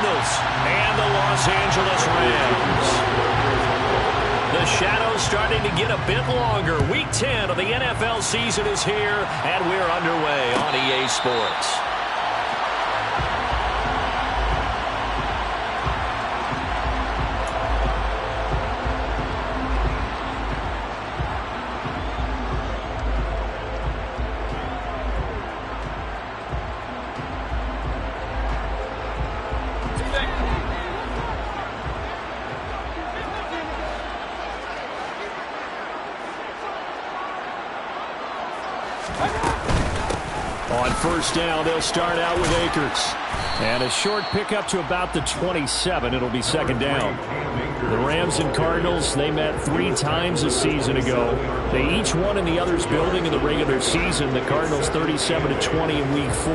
Cardinals and the Los Angeles Rams. The shadow's starting to get a bit longer. Week 10 of the NFL season is here, and we're underway on EA Sports. On first down, they'll start out with Akers. And a short pickup to about the 27. It'll be second down. The Rams and Cardinals, they met 3 times a season ago. They each won in the other's building in the regular season. The Cardinals 37-20 in Week 4.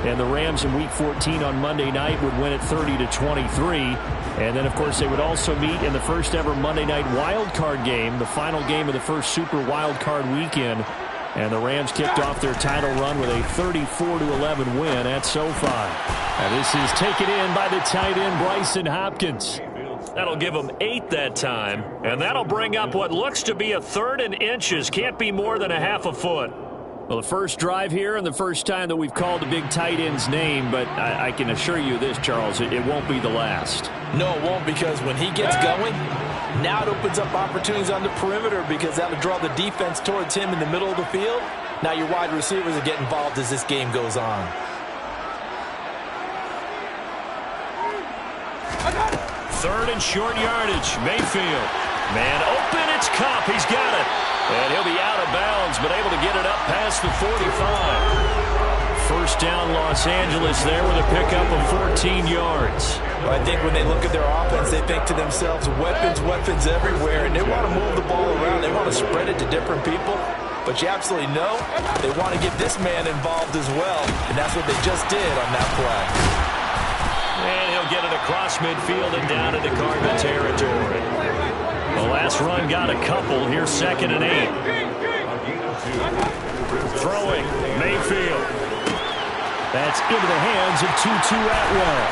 And the Rams in Week 14 on Monday night would win it 30-23. And then, of course, they would also meet in the first ever Monday night wild card game, the final game of the first Super Wild Card weekend. And the Rams kicked off their title run with a 34-11 win at SoFi. And this is taken in by the tight end, Bryson Hopkins. That'll give them 8 that time. And that'll bring up what looks to be a 3rd and inches. Can't be more than a half a foot. Well, the first drive here and the first time that we've called the big tight end's name, but I can assure you this, Charles, it won't be the last. No, it won't, because when he gets going, now it opens up opportunities on the perimeter, because that'll draw the defense towards him in the middle of the field. Now your wide receivers will get involved as this game goes on. Third and short yardage. Mayfield. Man open, it's Kupp. He's got it. And he'll be out of bounds, but able to get it up past the 45. First down, Los Angeles there with a pickup of 14 yards. Well, I think when they look at their offense, they think to themselves, weapons, weapons everywhere, and they want to move the ball around. They want to spread it to different people. But you absolutely know they want to get this man involved as well, and that's what they just did on that play. And he'll get it across midfield and down into Cardinal territory. The last run got a couple. Here's 2nd and 8. Throwing, Mayfield. That's into the hands of Tutu Atwell.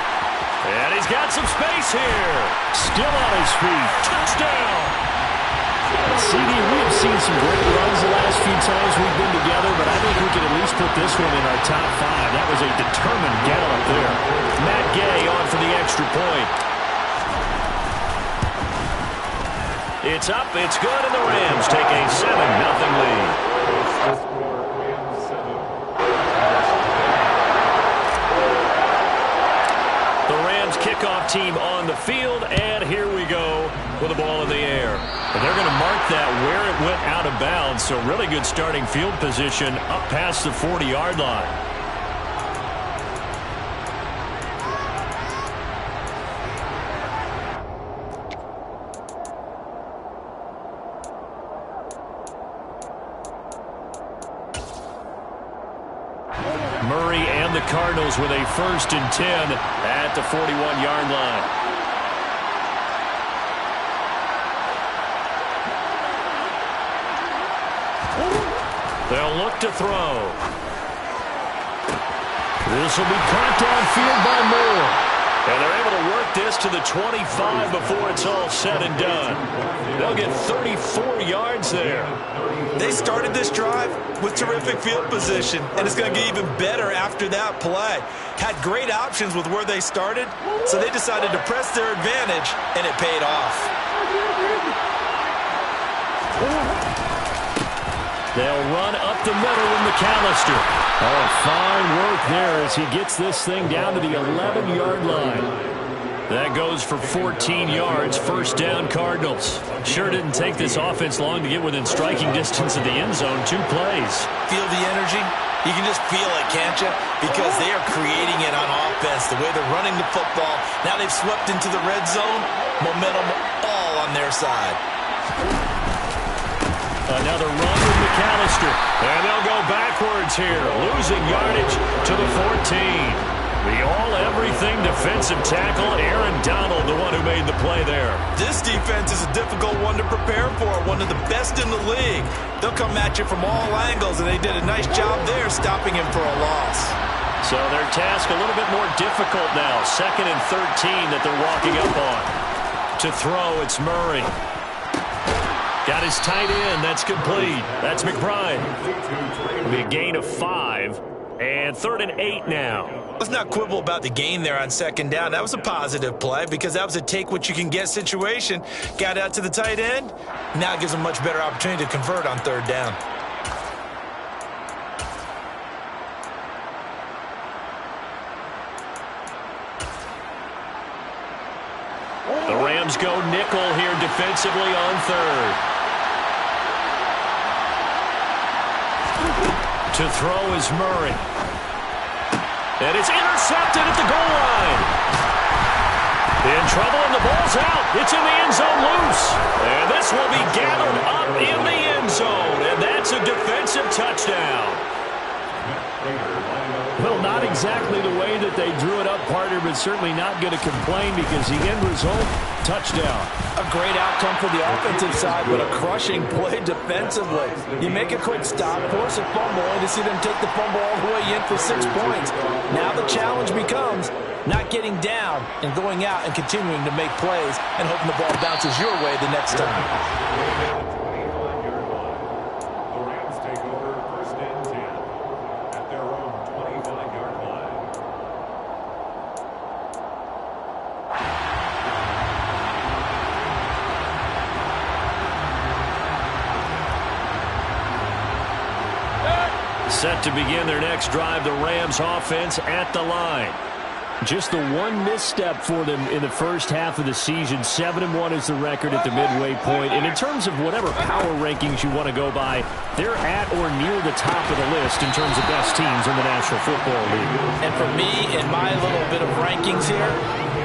And he's got some space here. Still on his feet. Touchdown. CD, we have seen some great runs the last few times we've been together, but I think we can at least put this one in our top 5. That was a determined gallop there. Matt Gay on for the extra point. It's up, it's good, and the Rams take a 7-0 lead. The Rams kickoff team on the field, and here we go with the ball in the air. And they're going to mark that where it went out of bounds, so really good starting field position up past the 40-yard line. Murray and the Cardinals with a 1st and 10 at the 41-yard line. They'll look to throw. This will be caught downfield by Moore. And they're able to work this to the 25 before it's all said and done. They'll get 34 yards there. They started this drive with terrific field position, and it's going to get even better after that play. Had great options with where they started, so they decided to press their advantage, and it paid off. They'll run up the middle with McAllister. Oh, fine work there as he gets this thing down to the 11-yard line. That goes for 14 yards. First down, Cardinals. Sure didn't take this offense long to get within striking distance of the end zone. 2 plays. Feel the energy? You can just feel it, can't you? Because they are creating it on offense, the way they're running the football. Now they've swept into the red zone. Momentum all on their side. Another run with McAllister. And they'll go backwards here. Losing yardage to the 14. The all-everything defensive tackle, Aaron Donald, the one who made the play there. This defense is a difficult one to prepare for, one of the best in the league. They'll come at you from all angles, and they did a nice job there stopping him for a loss. So their task a little bit more difficult now. 2nd and 13 that they're walking up on. To throw, it's Murray. Got his tight end. That's complete. That's McBride. It'll be a gain of 5. And 3rd and 8 now. Let's not quibble about the gain there on 2nd down. That was a positive play because that was a take-what-you-can-get situation. Got out to the tight end. Now it gives them a much better opportunity to convert on 3rd down. The Rams go nickel here defensively on 3rd. To throw is Murray. And it's intercepted at the goal line. In trouble and the ball's out. It's in the end zone loose. And this will be gathered up in the end zone. And that's a defensive touchdown. Well, not exactly the way that they drew it up, partner, but certainly not going to complain because the end result, touchdown. A great outcome for the offensive side, but a crushing play defensively. You make a quick stop, force a fumble, only to see them take the fumble all the way in for 6 points. Now the challenge becomes not getting down and going out and continuing to make plays and hoping the ball bounces your way the next time. Set to begin their next drive, the Rams offense at the line. Just the one misstep for them in the first half of the season. 7-1 is the record at the midway point. And in terms of whatever power rankings you want to go by, they're at or near the top of the list in terms of best teams in the National Football League. And for me, in my little bit of rankings here,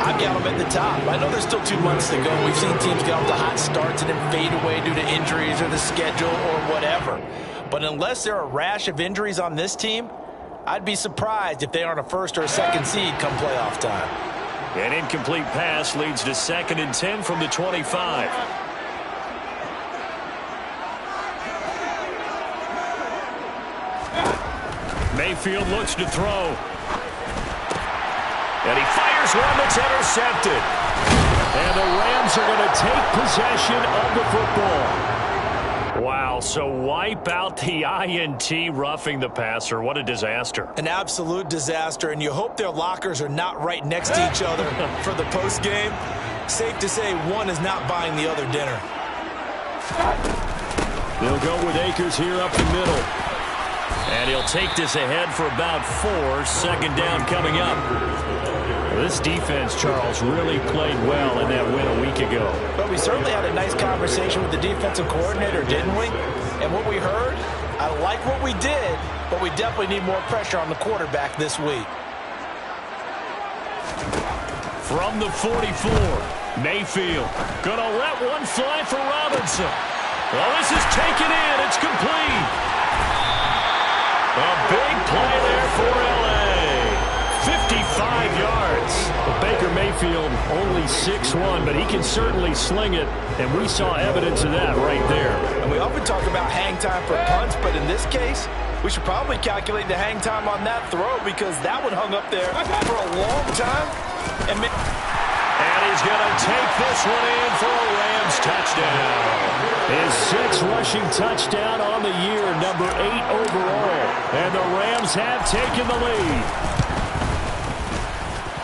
I've got them at the top. I know there's still 2 months to go. We've seen teams get off to hot starts and then fade away due to injuries or the schedule or whatever. But unless there are a rash of injuries on this team, I'd be surprised if they aren't a 1st or a 2nd seed come playoff time. An incomplete pass leads to 2nd and 10 from the 25. Mayfield looks to throw. And he fires one that's intercepted. And the Rams are going to take possession of the football. Wow, so wipe out the INT, roughing the passer. What a disaster. An absolute disaster, and you hope their lockers are not right next to each other for the postgame. Safe to say one is not buying the other dinner. They'll go with Akers here up the middle. And he'll take this ahead for about 4. 2nd down coming up. This defense, Charles, really played well in that win a week ago. But we certainly had a nice conversation with the defensive coordinator, didn't we? And what we heard, I like what we did, but we definitely need more pressure on the quarterback this week. From the 44, Mayfield gonna let one fly for Robinson. Well, this is taken in. It's complete. A big play there for L.A. 55 yards. Baker Mayfield only 6'1", but he can certainly sling it, and we saw evidence of that right there. And we often talk about hang time for punts, but in this case, we should probably calculate the hang time on that throw because that one hung up there for a long time. And he's going to take this one in for a Rams touchdown. His 6th rushing touchdown on the year, number 8 overall. And the Rams have taken the lead.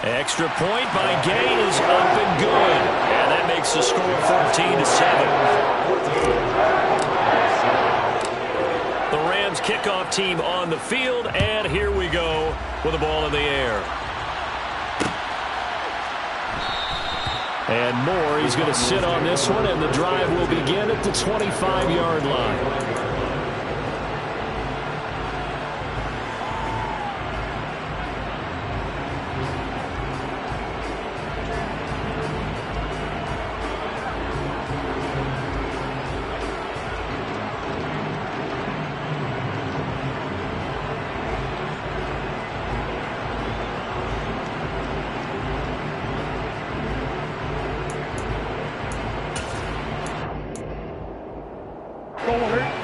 Extra point by Gay is up and good. And that makes the score 14-7. The Rams kickoff team on the field, and here we go with the ball in the air. And Moore, he's going to sit on this one, and the drive will begin at the 25-yard line.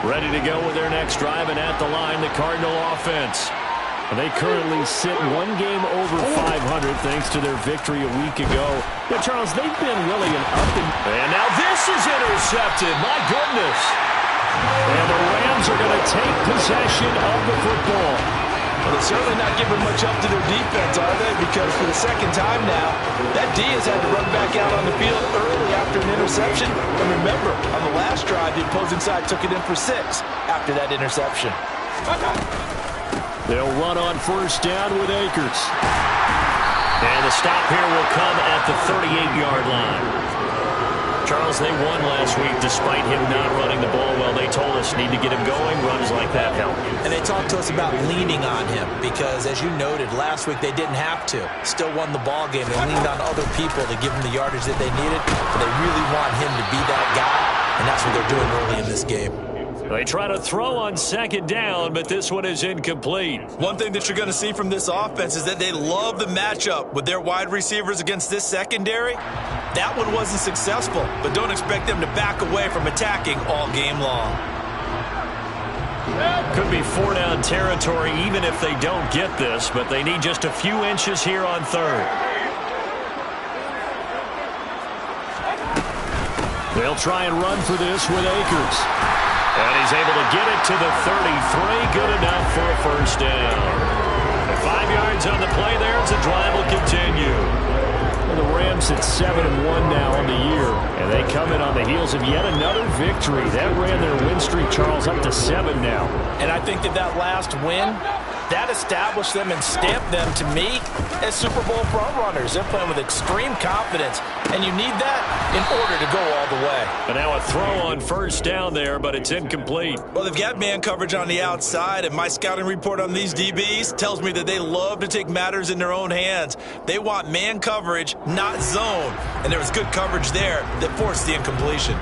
Ready to go with their next drive, and at the line, the Cardinal offense. They currently sit one game over 500 thanks to their victory a week ago. Yeah, Charles, they've been really an up and now this is intercepted. My goodness. And the Rams are going to take possession of the football. Well, they're certainly not giving much up to their defense, are they? Because for the second time now, that D has had to run back out on the field early after an interception. And remember, on the last drive, the opposing side took it in for 6 after that interception. They'll run on first down with Akers. And the stop here will come at the 38-yard line. Charles, they won last week despite him not running the ball well. They told us need to get him going. Runs like that help. And they talked to us about leaning on him because, as you noted, last week they didn't have to. Still won the ball game. They leaned on other people to give them the yardage that they needed. But they really want him to be that guy, and that's what they're doing early in this game. They try to throw on second down, but this one is incomplete. One thing that you're going to see from this offense is that they love the matchup with their wide receivers against this secondary. That one wasn't successful, but don't expect them to back away from attacking all game long. Could be 4-down territory even if they don't get this, but they need just a few inches here on third. They'll try and run for this with Akers. And he's able to get it to the 33. Good enough for a first down. And 5 yards on the play there as the drive will continue. And the Rams at 7-1 now on the year. And they come in on the heels of yet another victory. That ran their win streak, Charles, up to 7 now. And I think that last win, that established them and stamped them, to me, as Super Bowl frontrunners. They're playing with extreme confidence, and you need that in order to go all the way. And now a throw on first down there, but it's incomplete. Well, they've got man coverage on the outside, and my scouting report on these DBs tells me that they love to take matters in their own hands. They want man coverage, not zone. And there was good coverage there that forced the incompletion.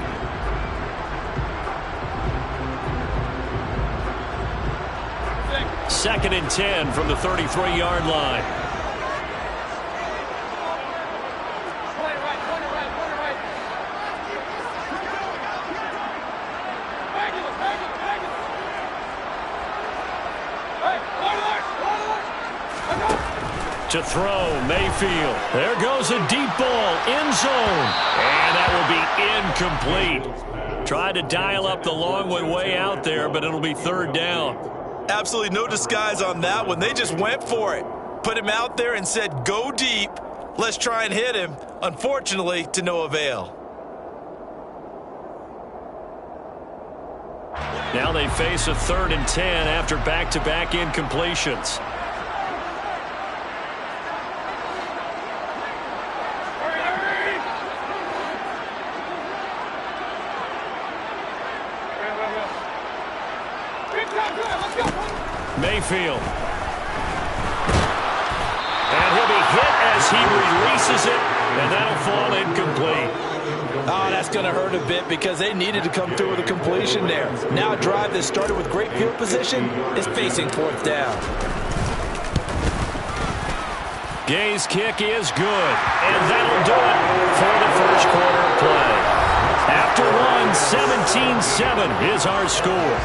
Second and 10 from the 33-yard line. To throw, Mayfield. There goes a deep ball, end zone. And that will be incomplete. Tried to dial up the long one way out there, but it'll be third down. Absolutely no disguise on that one. They just went for it. Put him out there and said, go deep. Let's try and hit him. Unfortunately, to no avail. Now they face a 3rd and 10 after back-to-back incompletions. Mayfield. And he'll be hit as he releases it, and that'll fall incomplete. Oh, that's going to hurt a bit because they needed to come through with a completion there. Now a drive that started with great field position is facing 4th down. Gay's kick is good, and that'll do it for the first quarter of play. After one, 17-7 is our score.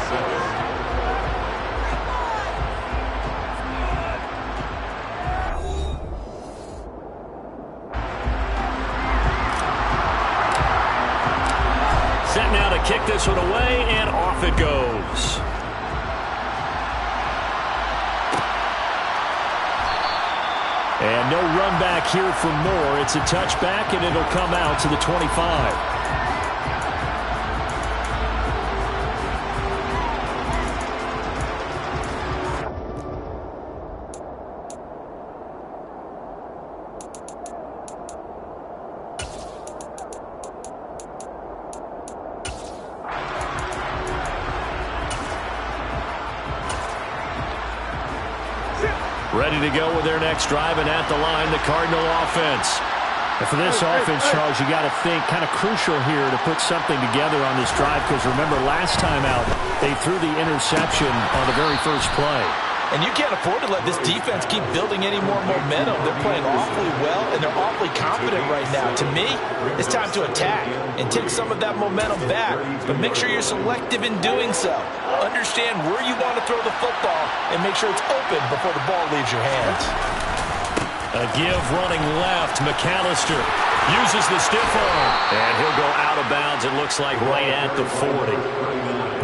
Set now to kick this one away, and off it goes. And no run back here for Moore. It's a touchback, and it'll come out to the 25. Ready to go with their next drive, and at the line, the Cardinal offense. And for this offense, Charles, you got to think kind of crucial here to put something together on this drive, because remember last time out, they threw the interception on the very first play. And you can't afford to let this defense keep building any more momentum. They're playing awfully well, and they're awfully confident right now. To me, it's time to attack and take some of that momentum back, but make sure you're selective in doing so. Understand where you want to throw the football and make sure it's open before the ball leaves your hands. A give running left. McAllister uses the stiff arm, and he'll go out of bounds, it looks like, right at the 40.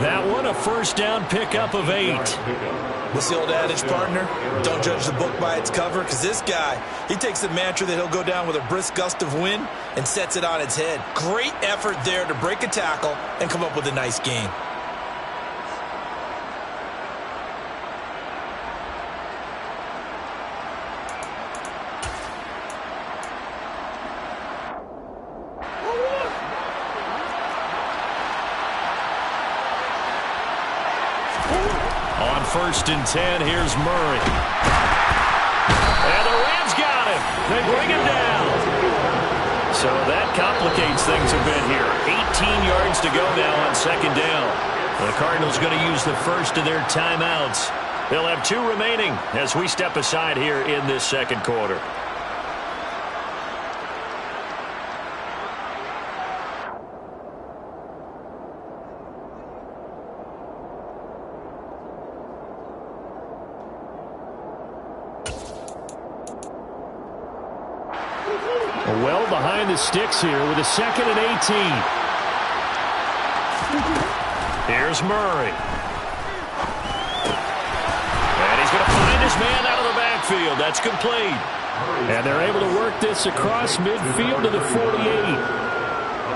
That one, a first down pickup of 8. What's the old adage, partner? Don't judge the book by its cover, because this guy, he takes the mantra that he'll go down with a brisk gust of wind and sets it on its head. Great effort there to break a tackle and come up with a nice gain. On 1st and 10, here's Murray. And the Rams got him. They bring him down. So that complicates things a bit here. 18 yards to go now on 2nd down. The Cardinals going to use the first of their timeouts. They'll have 2 remaining as we step aside here in this 2nd quarter. Well behind the sticks here with a 2nd and 18. Here's Murray. And he's going to find his man out of the backfield. That's complete. And they're able to work this across midfield to the 48.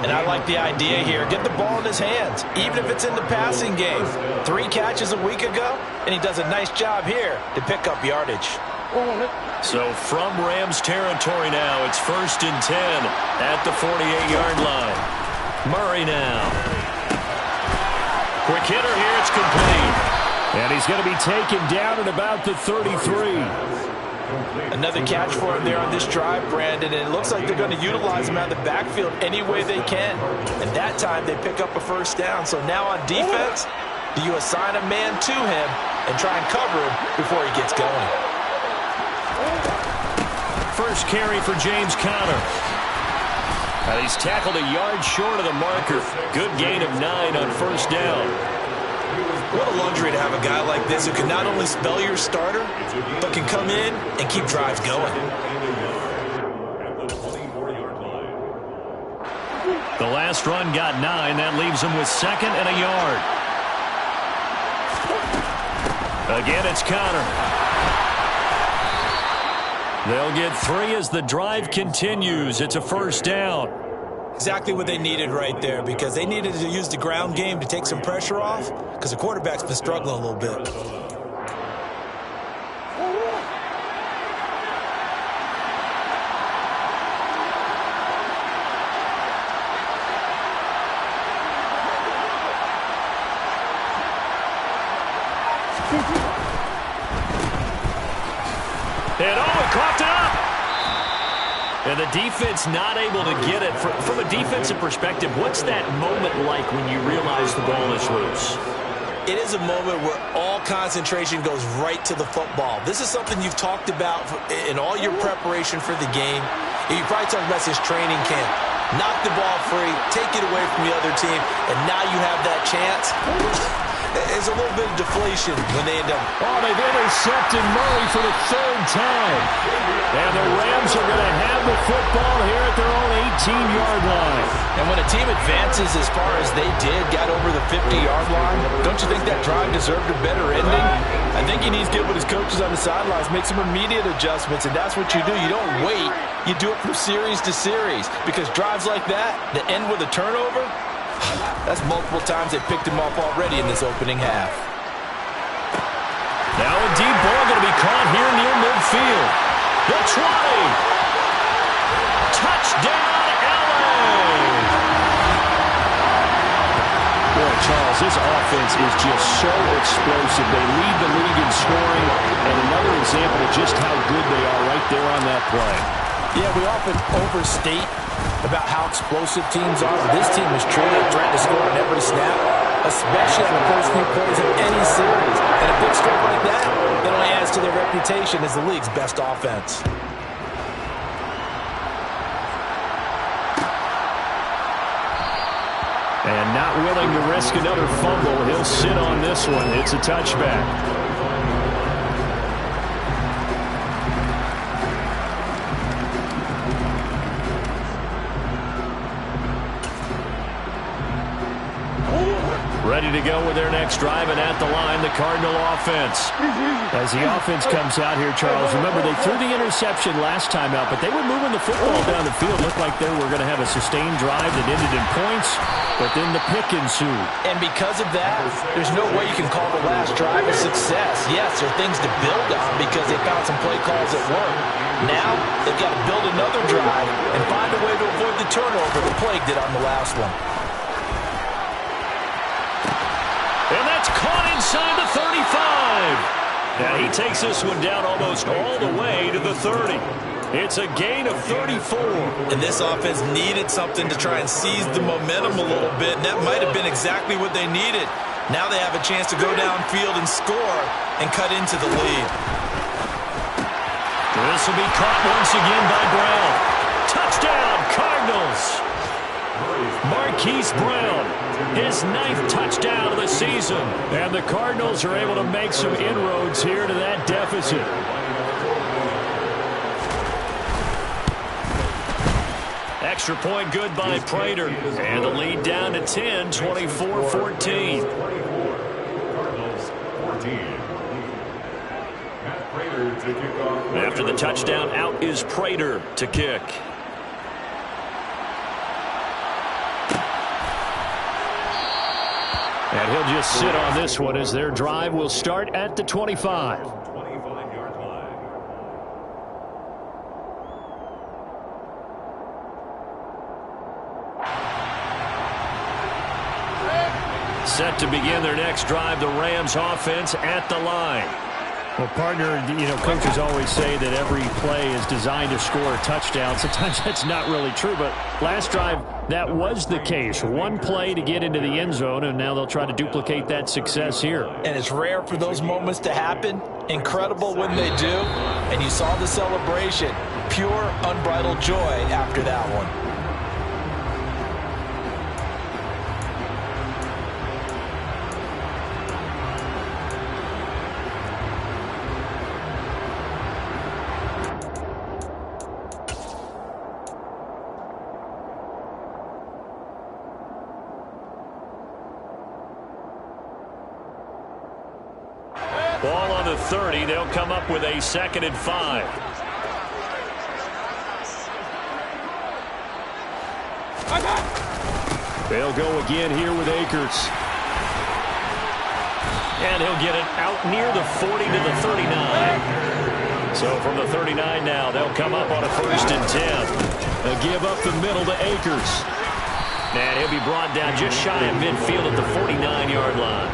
And I like the idea here. Get the ball in his hands, even if it's in the passing game. 3 catches a week ago, and he does a nice job here to pick up yardage. So from Rams territory now, it's 1st and 10 at the 48-yard line. Murray now. Quick hitter here, it's complete. And he's going to be taken down at about the 33. Another catch for him there on this drive, Brandon, and it looks like they're going to utilize him out of the backfield any way they can. And that time they pick up a first down. So now on defense, do you assign a man to him and try and cover him before he gets going? First carry for James Conner. He's tackled a yard short of the marker. Good gain of 9 on 1st down. What a luxury to have a guy like this who can not only spell your starter, but can come in and keep drives going. The last run got 9. That leaves him with 2nd and a yard. Again, it's Conner. They'll get 3 as the drive continues. It's a first down. Exactly what they needed right there, because they needed to use the ground game to take some pressure off, because the quarterback's been struggling a little bit. And he coughed it up. And the defense not able to get it. From a defensive perspective, what's that moment like when you realize the ball is loose? It is a moment where all concentration goes right to the football. This is something you've talked about in all your preparation for the game. You probably talked about this training camp. Knock the ball free, take it away from the other team, and now you have that chance. There's a little bit of deflation when they end up. Oh, they've intercepted Murray for the 3rd time. And the Rams are going to have the football here at their own 18-yard line. And when a team advances as far as they did, got over the 50-yard line, don't you think that drive deserved a better ending? I think he needs to get with his coaches on the sidelines, make some immediate adjustments, and that's what you do. You don't wait. You do it from series to series, because drives like that end with a turnover, that's multiple times they picked him off already in this opening half. Now a deep ball going to be caught here near midfield. The 20. Touchdown, LA! Boy, Charles, this offense is just so explosive. They lead the league in scoring, and another example of just how good they are right there on that play. Yeah, we often overstate about how explosive teams are. This team is truly a threat to score on every snap, especially on the first few plays of any series. And a big score like that, it only adds to their reputation as the league's best offense. And not willing to risk another fumble, he'll sit on this one. It's a touchback. Ready to go with their next drive, and at the line, the Cardinal offense. As the offense comes out here, Charles, remember they threw the interception last time out, but they were moving the football down the field. Looked like they were going to have a sustained drive that ended in points, but then the pick ensued. And because of that, there's no way you can call the last drive a success. Yes, there are things to build on because they found some play calls that work. Now, they've got to build another drive and find a way to avoid the turnover that plagued it on the last one. And that's caught inside the 35. And he takes this one down almost all the way to the 30. It's a gain of 34. And this offense needed something to try and seize the momentum a little bit, and that might have been exactly what they needed. Now they have a chance to go downfield and score and cut into the lead. This will be caught once again by Brown. Touchdown, Cardinals. Marquise Brown, his 9th touchdown of the season. And the Cardinals are able to make some inroads here to that deficit. Extra point good by Prater. And the lead down to 10, 24-14. After the touchdown, out is Prater to kick. And he'll just sit on this one as their drive will start at the 25. Set to begin their next drive, the Rams offense at the line. Well, partner, coaches always say that every play is designed to score a touchdown. Sometimes that's not really true, but last drive, that was the case. One play to get into the end zone, and now they'll try to duplicate that success here. And it's rare for those moments to happen. Incredible when they do. And you saw the celebration. Pure, unbridled joy after that one. Ball on the 30. They'll come up with a 2nd and 5. They'll go again here with Akers. And he'll get it out near the 40 to the 39. So from the 39 now, they'll come up on a 1st and 10. They'll give up the middle to Akers. And he'll be brought down just shy of midfield at the 49-yard line.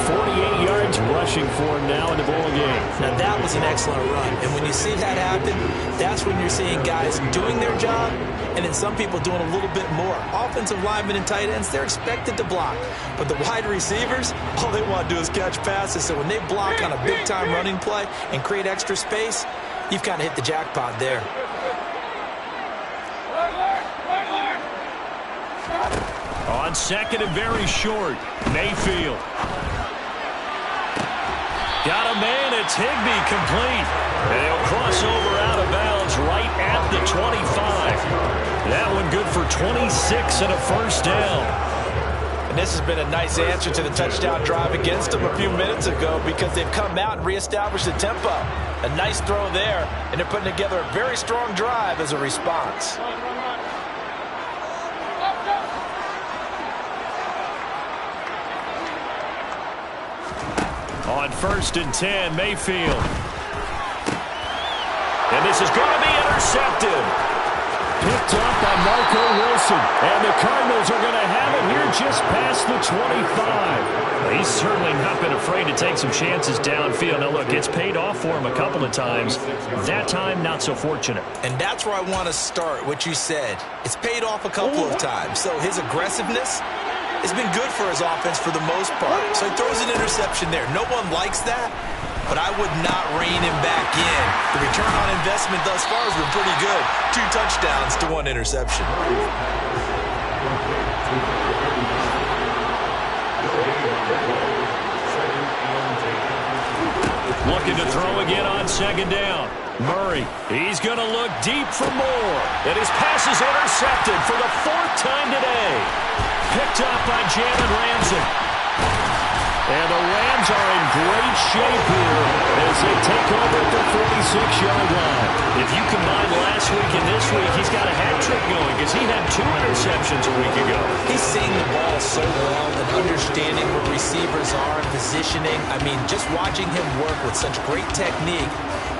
48 yards rushing for him now in the ball game. Now that was an excellent run. And when you see that happen, that's when you're seeing guys doing their job and then some people doing a little bit more. Offensive linemen and tight ends, they're expected to block. But the wide receivers, all they want to do is catch passes. So when they block on a big-time running play and create extra space, you've kind of hit the jackpot there. On 2nd and very short, Mayfield. Got a man, it's Higbee complete. And he'll cross over out of bounds right at the 25. That one good for 26 and a 1st down. And this has been a nice answer to the touchdown drive against them a few minutes ago because they've come out and reestablished the tempo. A nice throw there, and they're putting together a very strong drive as a response. On 1st and 10, Mayfield. And this is going to be intercepted. Picked up by Marco Wilson. And the Cardinals are going to have it out here just past the 25. He's certainly not been afraid to take some chances downfield. Now, look, it's paid off for him a couple of times. That time, not so fortunate. And that's where I want to start, what you said. It's paid off a couple of times. So his aggressiveness has been good for his offense for the most part. So he throws an interception there. No one likes that, but I would not rein him back in. The return on investment thus far has been pretty good. 2 touchdowns to 1 interception. Looking to throw again on second down. Murray, he's going to look deep for more. And his pass is intercepted for the 4th time today. Picked up by Jalen Ramsey. And the Rams are in great shape here as they take over at the 46-yard line. If you combine last week and this week, he's got a hat trick going because he had 2 interceptions a week ago. He's seeing the ball so well and understanding where receivers are and positioning. I mean, just watching him work with such great technique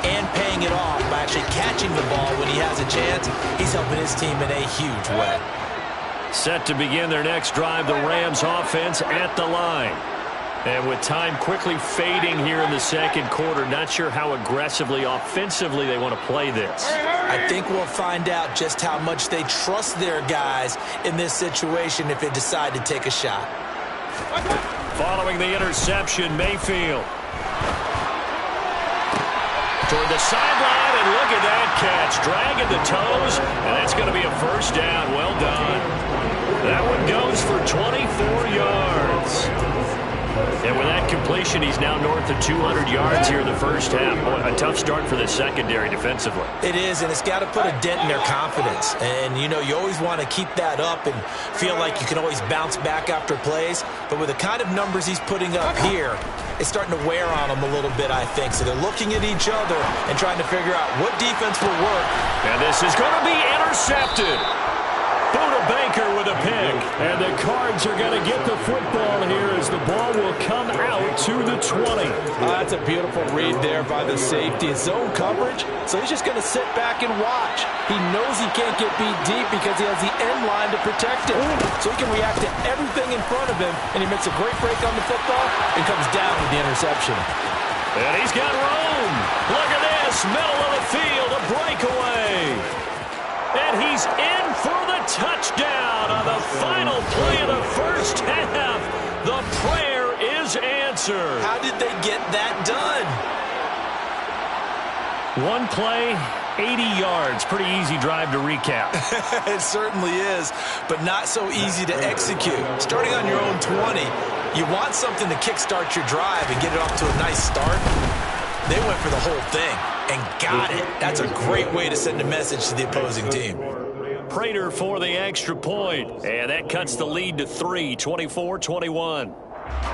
and paying it off by actually catching the ball when he has a chance, he's helping his team in a huge way. Set to begin their next drive, the Rams offense at the line. And with time quickly fading here in the second quarter, not sure how aggressively, offensively they want to play this. I think we'll find out just how much they trust their guys in this situation if they decide to take a shot. Following the interception, Mayfield. Toward the sideline, and look at that catch. Dragging the toes, and that's going to be a first down. Well done. That one goes for 24 yards. And with that completion, he's now north of 200 yards here in the first half. Boy, a tough start for the secondary defensively. It is, and it's got to put a dent in their confidence. And, you know, you always want to keep that up and feel like you can always bounce back after plays. But with the kind of numbers he's putting up here, it's starting to wear on them a little bit, I think. So they're looking at each other and trying to figure out what defense will work. And this is going to be intercepted. Buda Baker with a pick. And the Cards are going to get the football here as the ball will come out to the 20. That's a beautiful read there by the safety. Zone coverage, so he's just going to sit back and watch. He knows he can't get beat deep because he has the end line to protect it. So he can react to everything in front of him, and he makes a great break on the football and comes down with the interception. And he's got room. Look at this, middle of the field, a breakaway. And he's in for the touchdown on the final play of the first half. The prayer is answered. How did they get that done? One play, 80 yards. Pretty easy drive to recap. It certainly is, but not so easy to execute. Starting on your own 20, you want something to kickstart your drive and get it off to a nice start. They went for the whole thing and got it. That's a great way to send a message to the opposing team. Prater for the extra point. And that cuts the lead to 3, 24-21.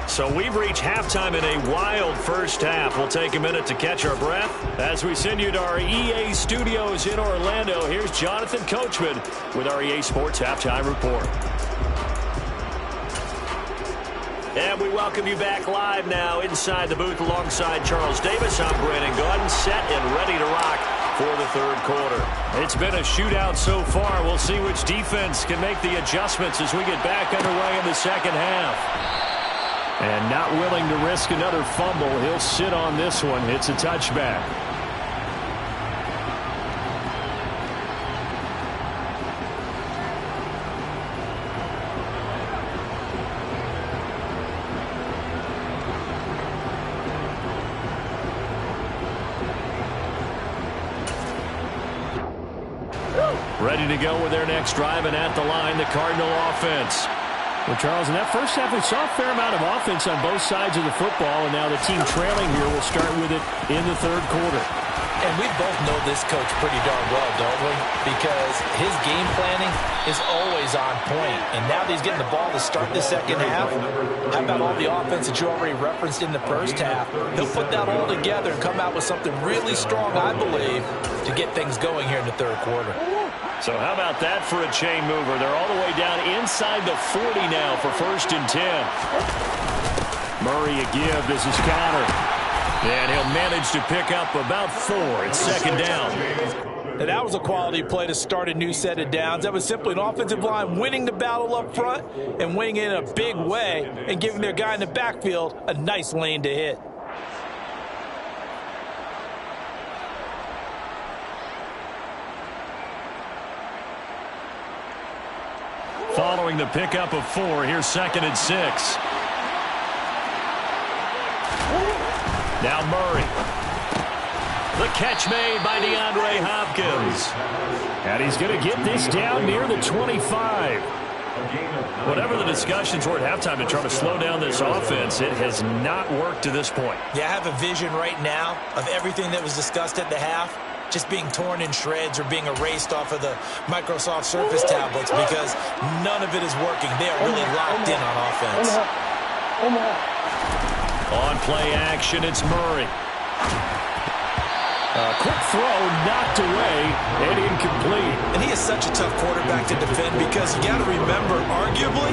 So we've reached halftime in a wild first half. We'll take a minute to catch our breath as we send you to our EA studios in Orlando. Here's Jonathan Coachman with our EA Sports Halftime Report. And we welcome you back live now inside the booth alongside Charles Davis. I'm Brandon Gordon, set and ready to rock for the third quarter. It's been a shootout so far. We'll see which defense can make the adjustments as we get back underway in the second half. And not willing to risk another fumble, he'll sit on this one. It's a touchback. Ready to go with their next drive, and at the line, the Cardinal offense. Well, Charles, in that first half, we saw a fair amount of offense on both sides of the football, and now the team trailing here will start with it in the third quarter. And we both know this coach pretty darn well, don't we? Because his game planning is always on point. And now that he's getting the ball to start the second half, how about all the offense that you already referenced in the first half? He'll put that all together and come out with something really strong, I believe, to get things going here in the third quarter. So how about that for a chain mover? They're all the way down inside the 40 now for 1st and 10. Murray a give. This is counter. And he'll manage to pick up about 4. It's second down. Now, that was a quality play to start a new set of downs. That was simply an offensive line winning the battle up front and winning it in a big way and giving their guy in the backfield a nice lane to hit. Following the pickup of 4, here's 2nd and 6. Now Murray. The catch made by DeAndre Hopkins. And he's going to get this down near the 25. Whatever the discussions were at halftime to try to slow down this offense, it has not worked to this point. Yeah, I have a vision right now of everything that was discussed at the half just being torn in shreds or being erased off of the Microsoft Surface tablets because none of it is working. They are really locked in on offense. On play action, it's Murray. A quick throw knocked away and incomplete. And he is such a tough quarterback to defend because you got to remember, arguably,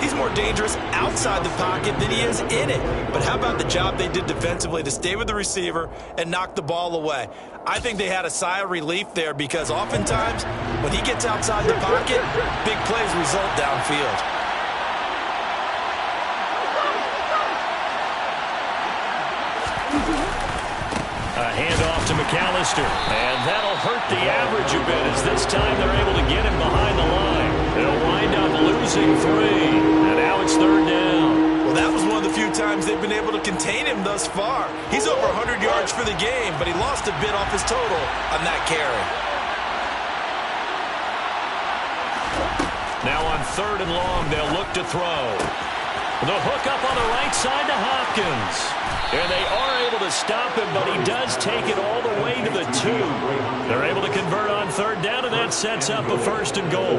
he's more dangerous outside the pocket than he is in it. But how about the job they did defensively to stay with the receiver and knock the ball away? I think they had a sigh of relief there because oftentimes when he gets outside the pocket, big plays result downfield. A handoff to McAllister, and that'll hurt the average a bit as this time they're able to get him behind the line. They'll wind up losing 3, and now it's 3rd down. Well, that was one of the few times they've been able to contain him thus far. He's over 100 yards for the game, but he lost a bit off his total on that carry. Now on 3rd and long, they'll look to throw. The hook up on the right side to Hopkins. And they are able to stop him, but he does take it all the way to the 2. They're able to convert on 3rd down, and that sets up a 1st and goal.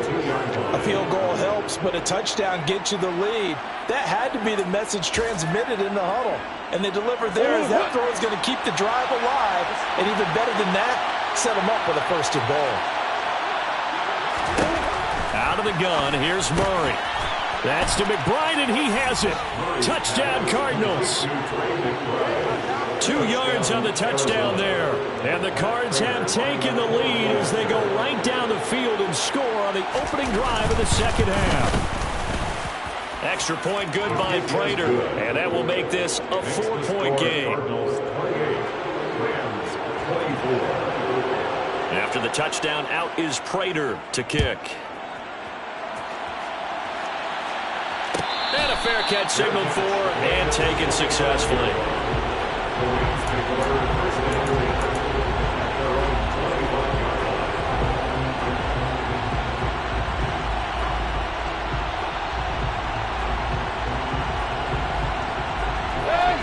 A field goal helps, but a touchdown gets you the lead. That had to be the message transmitted in the huddle. And they delivered there as that throw is going to keep the drive alive. And even better than that, set them up with a 1st and goal. Out of the gun, here's Murray. That's to McBride, and he has it. Touchdown, Cardinals. 2 yards on the touchdown there. And the Cards have taken the lead as they go right down the field and score on the opening drive of the 2nd half. Extra point good by Prater, and that will make this a 4-point game. After the touchdown, out is Prater to kick. And a fair catch signaled for and taken successfully.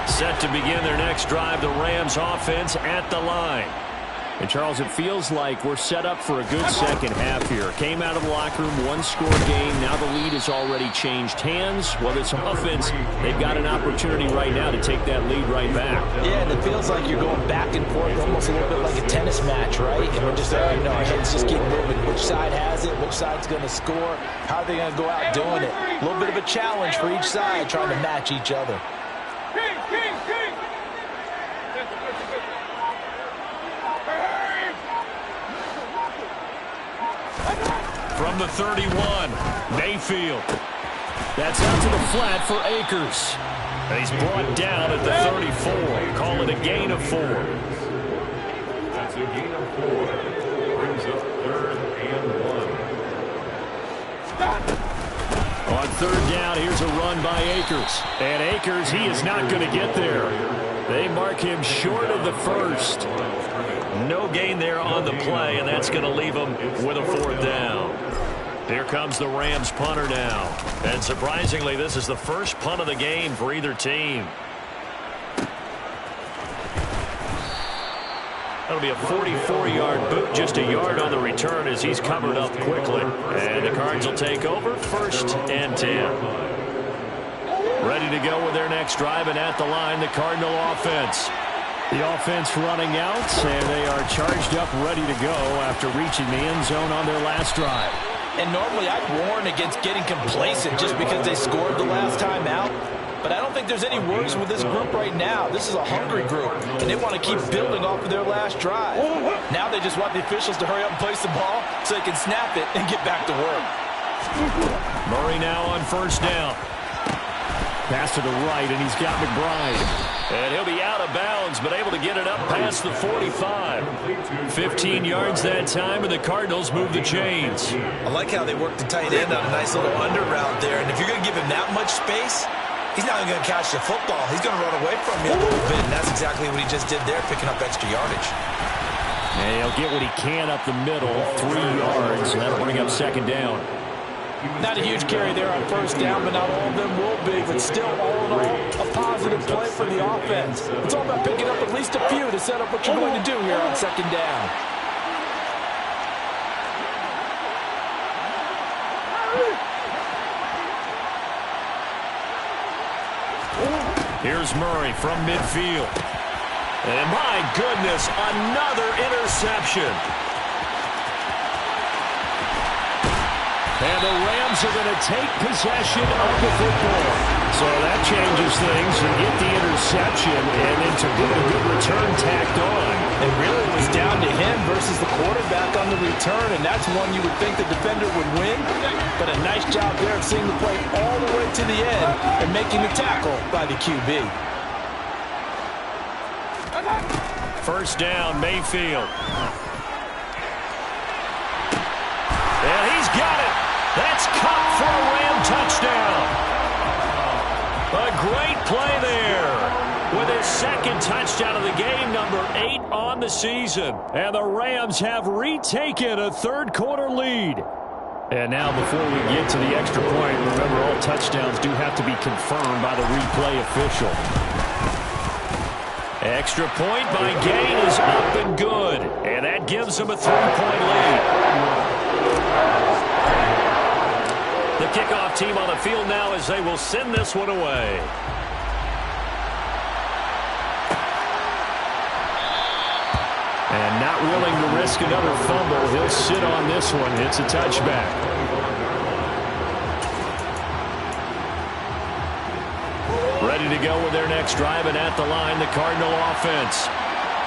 Set to begin their next drive, the Rams offense at the line. And, Charles, it feels like we're set up for a good second half here. Came out of the locker room, one-score game. Now the lead has already changed hands. Well, this offense, they've got an opportunity right now to take that lead right back. Yeah, and it feels like you're going back and forth, almost a little bit like a tennis match, right? And we're just, our heads just keep moving. Which side has it? Which side's going to score? How are they going to go out doing it? A little bit of a challenge for each side, trying to match each other. From the 31, Mayfield. That's out to the flat for Akers. And he's brought down at the 34. Call it a gain of 4. That's a gain of 4. Brings up 3rd and 1. On 3rd down, here's a run by Akers. And Akers, he is not going to get there. They mark him short of the 1st. No gain there on the play, and that's going to leave him with a 4th down. Here comes the Rams punter now. And surprisingly, this is the first punt of the game for either team. That'll be a 44-yard boot, just a yard on the return as he's covered up quickly. And the Cards will take over 1st and 10. Ready to go with their next drive, and at the line, the Cardinal offense. The offense running out, and they are charged up, ready to go after reaching the end zone on their last drive. And normally I'd warn against getting complacent just because they scored the last time out. But I don't think there's any worries with this group right now. This is a hungry group, and they want to keep building off of their last drive. Now they just want the officials to hurry up and place the ball so they can snap it and get back to work. Murray now on first down. Pass to the right, and he's got McBride. And he'll be out of bounds, but able to get it up past the 45. 15 yards that time, and the Cardinals move the chains. I like how they work the tight end on a nice little under route there. And if you're going to give him that much space, he's not going to catch the football. He's going to run away from you a little bit, and that's exactly what he just did there, picking up extra yardage. And he'll get what he can up the middle, 3 yards, and that'll bring up second down. Not a huge carry there on first down, but not all of them will be. But still, all in all, a positive play for the offense. It's all about picking up at least a few to set up what you're going to do here on second down. Here's Murray from midfield. And my goodness, another interception. And the Rams are going to take possession of the football. So that changes things. You get the interception, and then to get a good return tacked on. It really was down to him versus the quarterback on the return, and that's one you would think the defender would win. But a nice job there of seeing the play all the way to the end and making the tackle by the QB. First down, Mayfield. And he's got it. That's caught for a Ram touchdown. A great play there. With his second touchdown of the game, number 8 on the season. And the Rams have retaken a third-quarter lead. And now before we get to the extra point, remember all touchdowns do have to be confirmed by the replay official. Extra point by Gain is up and good. And that gives them a 3-point lead. The kickoff team on the field now as they will send this one away. And not willing to risk another fumble, he'll sit on this one. It's a touchback. Ready to go with their next drive, and at the line, the Cardinal offense.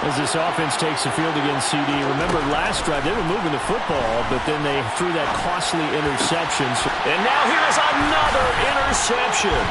As this offense takes the field against C.E.O. Remember last drive, they were moving the football, but then they threw that costly interception. And now here's another interception.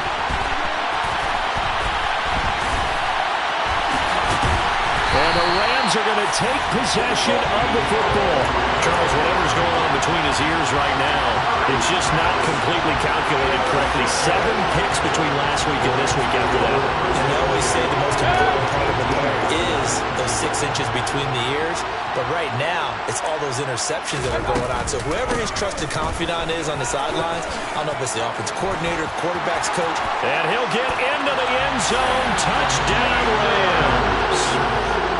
And the Rams are going to take possession of the football. Charles, whatever's going on between his ears right now, it's just not completely calculated correctly. 7 picks between last week and this week after that. And they always say the most important part of the player is those 6 inches between the ears. But right now, it's all those interceptions that are going on. So whoever his trusted confidant is on the sidelines, I don't know if it's the offense coordinator, quarterback's coach. And he'll get into the end zone. Touchdown, Rams.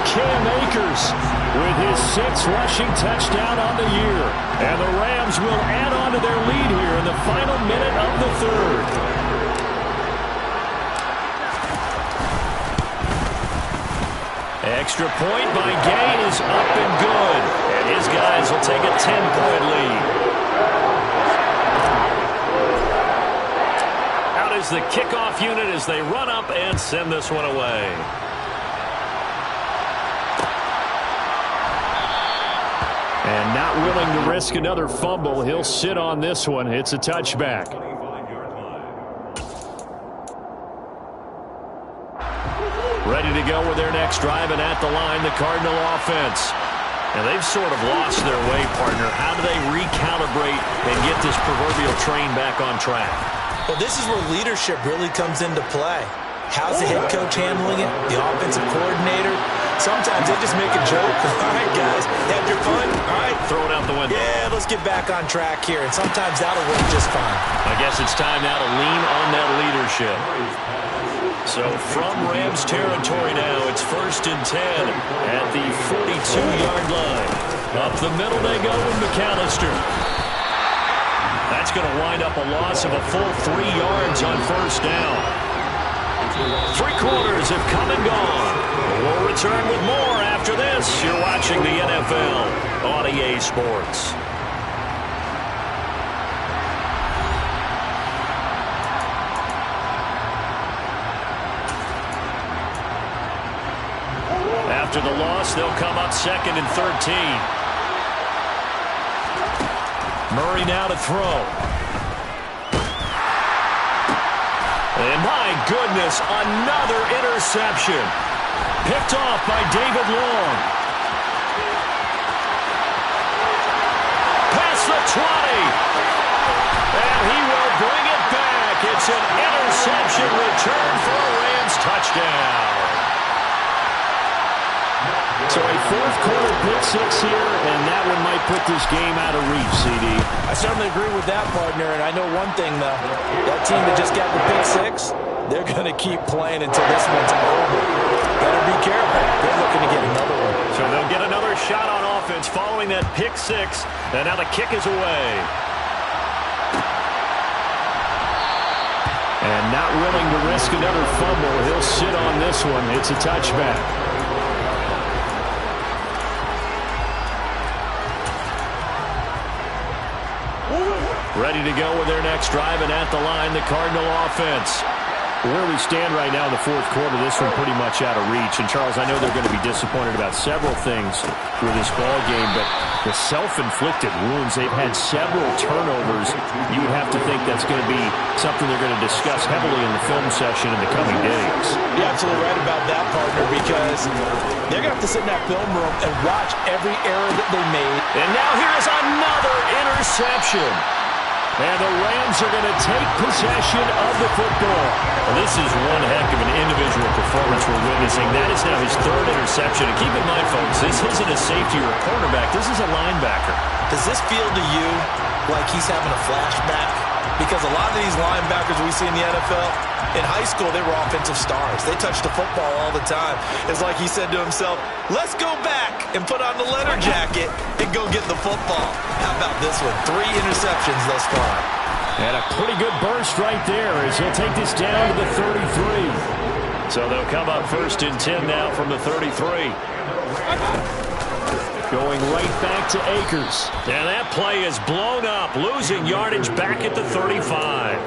Cam Akers with his 6th rushing touchdown on the year. And the Rams will add on to their lead here in the final minute of the third. Extra point by Gain is up and good. And his guys will take a 10-point lead. Out is the kickoff unit as they run up and send this one away. And not willing to risk another fumble, he'll sit on this one. It's a touchback. Ready to go with their next drive, and at the line, the Cardinal offense. And they've sort of lost their way, partner. How do they recalibrate and get this proverbial train back on track? Well, this is where leadership really comes into play. How's the head coach handling it? The offensive coordinator? Sometimes they just make a joke. All right, guys, had your fun? All right. Throw it out the window. Yeah, let's get back on track here. And sometimes that'll work just fine. I guess it's time now to lean on that leadership. So from Rams territory now, it's 1st and 10 at the 42-yard line. Up the middle they go with McAllister. That's going to wind up a loss of a full 3 yards on first down. 3 quarters have come and gone. We'll return with more after this. You're watching the NFL on EA Sports. After the loss, they'll come up 2nd and 13. Murray now to throw. And my goodness, another interception. Picked off by David Long. Past the 20. And he will bring it back. It's an interception return for a Rams touchdown. So a fourth-quarter pick-6 here, and that one might put this game out of reach, CD. I certainly agree with that, partner, and I know one thing, though. That team that just got the pick-6, they're going to keep playing until this one's over. Better be careful. They're looking to get another one. So they'll get another shot on offense following that pick-6, and now the kick is away. And not willing to risk another fumble, he'll sit on this one. It's a touchback. Ready to go with their next drive, and at the line, the Cardinal offense. Where we stand right now in the fourth quarter, this one pretty much out of reach. And, Charles, I know they're going to be disappointed about several things with this ball game, but the self-inflicted wounds, they've had several turnovers. You would have to think that's going to be something they're going to discuss heavily in the film session in the coming days. You're absolutely right about that, partner, because they're going to have to sit in that film room and watch every error that they made. And now here's another interception. And the Rams are going to take possession of the football. Well, this is one heck of an individual performance we're witnessing. That is now his 3rd interception. And keep in mind, folks, this isn't a safety or a cornerback. This is a linebacker. Does this feel to you like he's having a flashback? Because a lot of these linebackers we see in the NFL, in high school, they were offensive stars. They touched the football all the time. It's like he said to himself, let's go back and put on the leather jacket and go get the football. How about this one? 3 interceptions thus far. And a pretty good burst right there as he'll take this down to the 33. So they'll come up 1st and 10 now from the 33. Going right back to Akers. And that play is blown up, losing yardage back at the 35.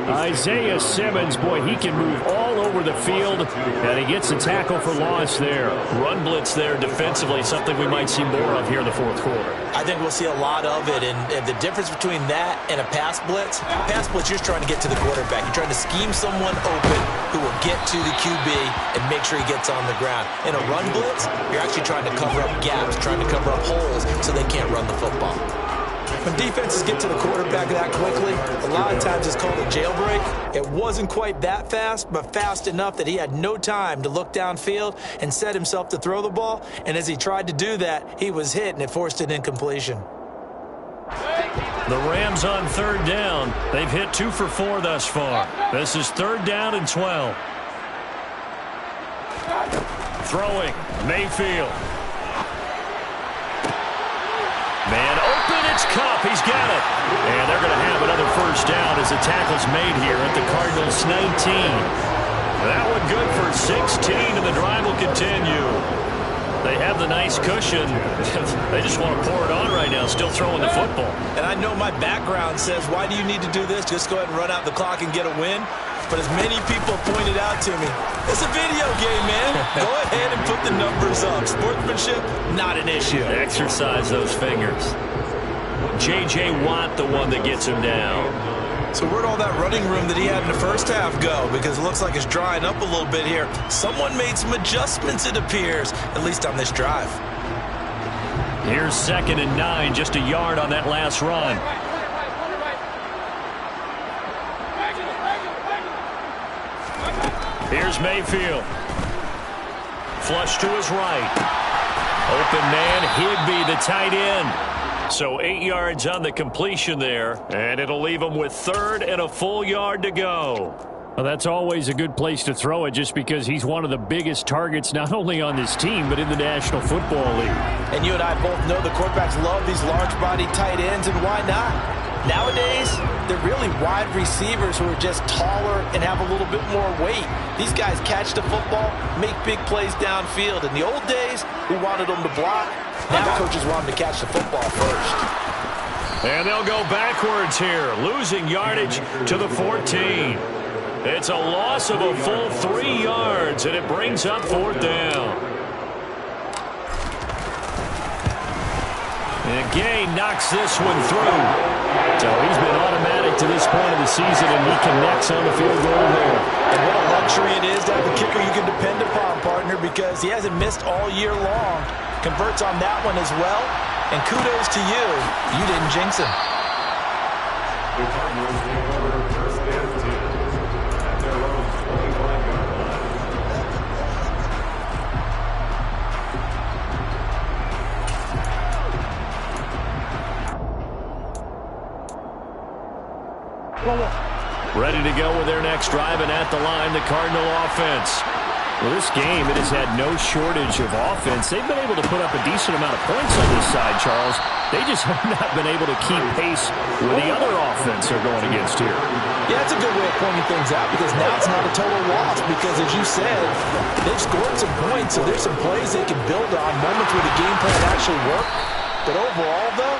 Isaiah Simmons, boy, he can move all over the field, and he gets a tackle for loss there. Run blitz there defensively, something we might see more of here in the fourth quarter. I think we'll see a lot of it, and the difference between that and a pass blitz, you're just trying to get to the quarterback. You're trying to scheme someone open who will get to the QB and make sure he gets on the ground. In a run blitz, you're actually trying to cover up gaps, trying to cover up holes so they can't run the football. When defenses get to the quarterback that quickly, a lot of times it's called a jailbreak. It wasn't quite that fast, but fast enough that he had no time to look downfield and set himself to throw the ball. And as he tried to do that, he was hit, and it forced an incompletion. The Rams on 3rd down. They've hit 2 for 4 thus far. This is 3rd down and 12. Throwing, Mayfield. Man open, it's Cup. He's got it. And they're going to have another 1st down as the tackle's made here at the Cardinals' 19. That one good for 16, and the drive will continue. They have the nice cushion. They just want to pour it on right now, still throwing the football. And I know my background says, why do you need to do this? Just go ahead and run out the clock and get a win. But as many people pointed out to me, it's a video game, man. Go ahead and put the numbers up. Sportsmanship, not an issue. Exercise those fingers. J.J. Watt, the one that gets him down. So where'd all that running room that he had in the first half go? Because it looks like it's drying up a little bit here. Someone made some adjustments, it appears, at least on this drive. Here's 2nd and 9, just a yard on that last run. Here's Mayfield. Flush to his right. Open man, Higbee, the tight end. So 8 yards on the completion there, and it'll leave him with 3rd and a full yard to go. Well, that's always a good place to throw it just because he's one of the biggest targets not only on this team but in the National Football League. And you and I both know the quarterbacks love these large-body tight ends, and why not? Nowadays, they're really wide receivers who are just taller and have a little bit more weight. These guys catch the football, make big plays downfield. In the old days, we wanted them to block. Now coaches want them to catch the football first. And they'll go backwards here, losing yardage to the 14. It's a loss of a full 3 yards, and it brings up 4th down. And Gay knocks this one through. So he's been automatic to this point of the season, and he connects on the field goal there. And what a luxury it is to have a kicker you can depend upon, partner, because he hasn't missed all year long. Converts on that one as well. And kudos to you. You didn't jinx him. The Cardinals take over first and 10 at their own 25-yard line. Ready to go with their next drive, and at the line, the Cardinal offense. Well, this game, it has had no shortage of offense. They've been able to put up a decent amount of points on this side, Charles. They just have not been able to keep pace with the other offense they're going against here. Yeah, that's a good way of pointing things out, because now it's not a total loss, because as you said, they've scored some points, so there's some plays they can build on, moments where the game plan actually worked. But overall, though,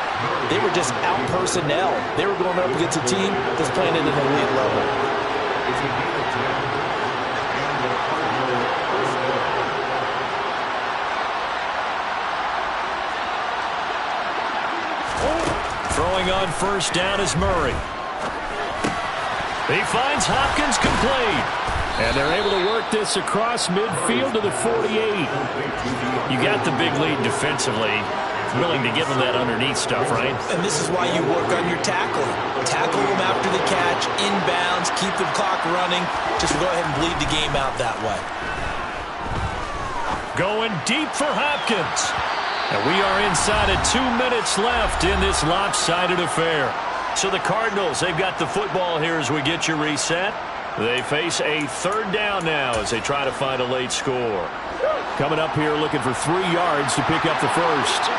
they were just out-personnel. They were going up against a team that's playing at an elite level. It's a game of 10. And the Cardinals first down. Throwing on first down is Murray. He finds Hopkins complete. And they're able to work this across midfield to the 48. You got the big lead defensively. Willing to give them that underneath stuff, right? And this is why you work on your tackling. Tackle them after the catch, inbounds, keep the clock running. Just go ahead and bleed the game out that way. Going deep for Hopkins. And we are inside of 2 minutes left in this lopsided affair. So the Cardinals, they've got the football here as we get you reset. They face a third down now as they try to find a late score. Coming up here looking for 3 yards to pick up the first.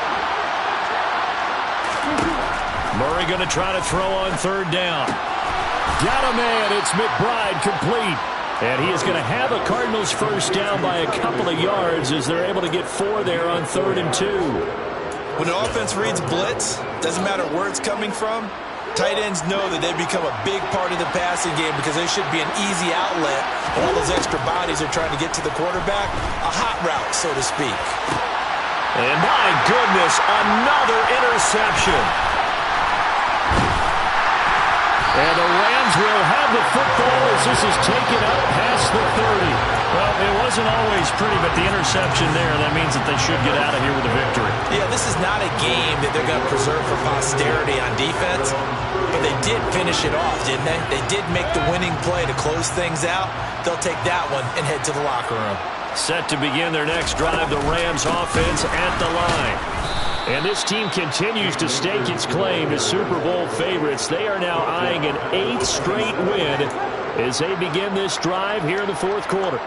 Murray going to try to throw on third down. Got a man. It's McBride complete. And he is going to have a Cardinals first down by a couple of yards as they're able to get 4 there on 3rd and 2. When an offense reads blitz, doesn't matter where it's coming from, tight ends know that they become a big part of the passing game because they should be an easy outlet when all those extra bodies are trying to get to the quarterback. A hot route, so to speak. And my goodness, another interception. And the Rams will have the football as this is taken up past the 30. Well, it wasn't always pretty, but the interception there, that means that they should get out of here with a victory. Yeah, this is not a game that they're going to preserve for posterity on defense, but they did finish it off, didn't they? They did make the winning play to close things out. They'll take that one and head to the locker room. Set to begin their next drive, the Rams offense at the line. And this team continues to stake its claim as Super Bowl favorites. They are now eyeing an 8th straight win as they begin this drive here in the 4th quarter.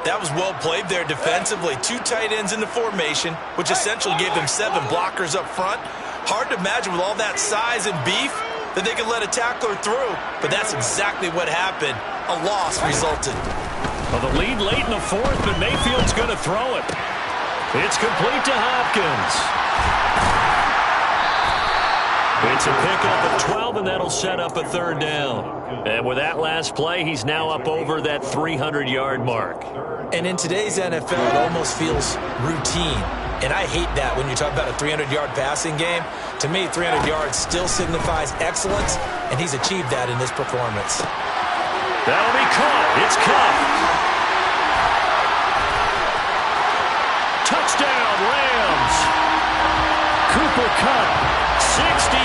That was well played there defensively. 2 tight ends in the formation, which essentially gave them 7 blockers up front. Hard to imagine with all that size and beef that they could let a tackler through, but that's exactly what happened. A loss resulted. Well, the lead late in the 4th, but Mayfield's going to throw it. It's complete to Hopkins. It's a pickup of 12, and that'll set up a 3rd down. And with that last play, he's now up over that 300-yard mark. And in today's NFL, it almost feels routine. And I hate that when you talk about a 300-yard passing game. To me, 300 yards still signifies excellence, and he's achieved that in this performance. That'll be caught. It's caught. Touchdown, Rams. Cooper Kupp, 61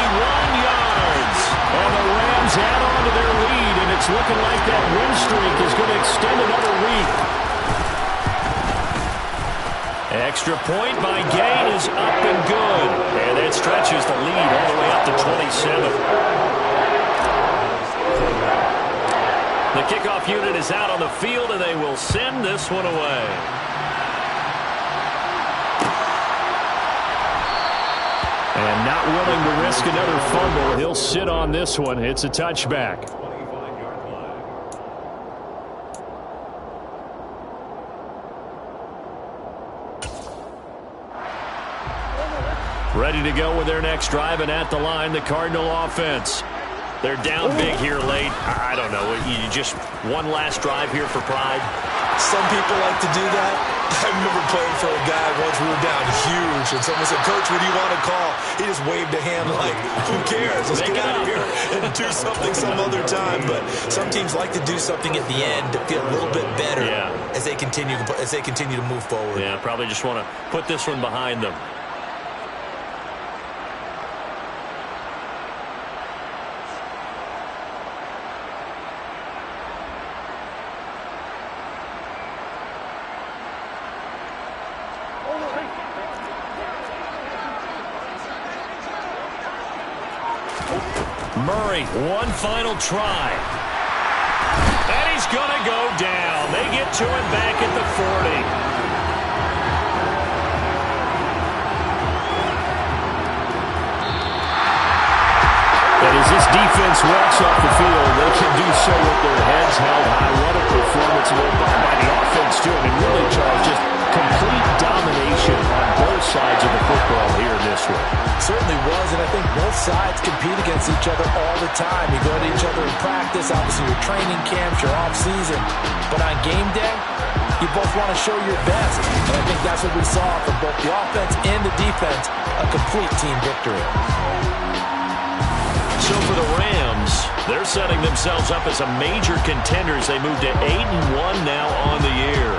yards. And the Rams add on to their lead, and it's looking like that win streak is going to extend another week. Extra point by Gain is up and good. And that stretches the lead all the way up to 27. The kickoff unit is out on the field, and they will send this one away. And not willing to risk another fumble, he'll sit on this one. It's a touchback. Ready to go with their next drive, and at the line, the Cardinal offense. They're down big here late. I don't know. You just one last drive here for pride? Some people like to do that. I remember playing for a guy once. We were down huge, and someone said, "Coach, what do you want to call?" He just waved a hand like, "Who cares? Let's get out of here and do something some other time." But some teams like to do something at the end to feel a little bit better as they continue to move forward. Yeah, probably just want to put this one behind them. Murray, one final try. And he's going to go down. They get to him back at the 40. And as this defense walks off the field, they can do so with their heads held high. What a performance by the offense, too. I mean, really, Charles, just complete domination on both sides of the football here in this one. Certainly was, and I think both sides compete against each other all the time. You go to each other in practice, obviously your training camps, your off-season. But on game day, you both want to show your best. And I think that's what we saw from both the offense and the defense, a complete team victory. So for the Rams, they're setting themselves up as a major contender as they move to 8-1 now on the year.